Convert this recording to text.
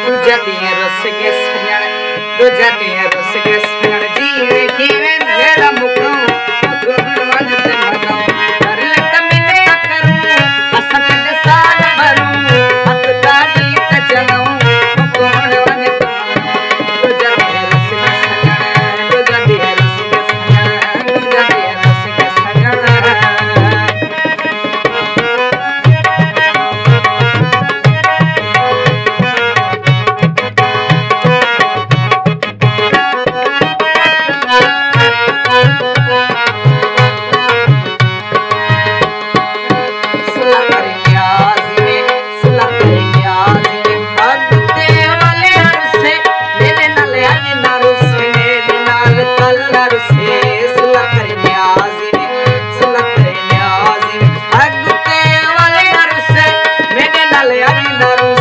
दूजा दिए रस के सजन दूजा दिए रस के सजन जीवे जीवे मेरा मुखो गुणवन ते मनो कर ले कमिन करूं असक दे साल भरूं हक गाड़ी ते चलूं गुणवन ते मनो दूजा दिए रस के सजन दूजा दिए रस के सजन दूजा दिए रस के सजन Naro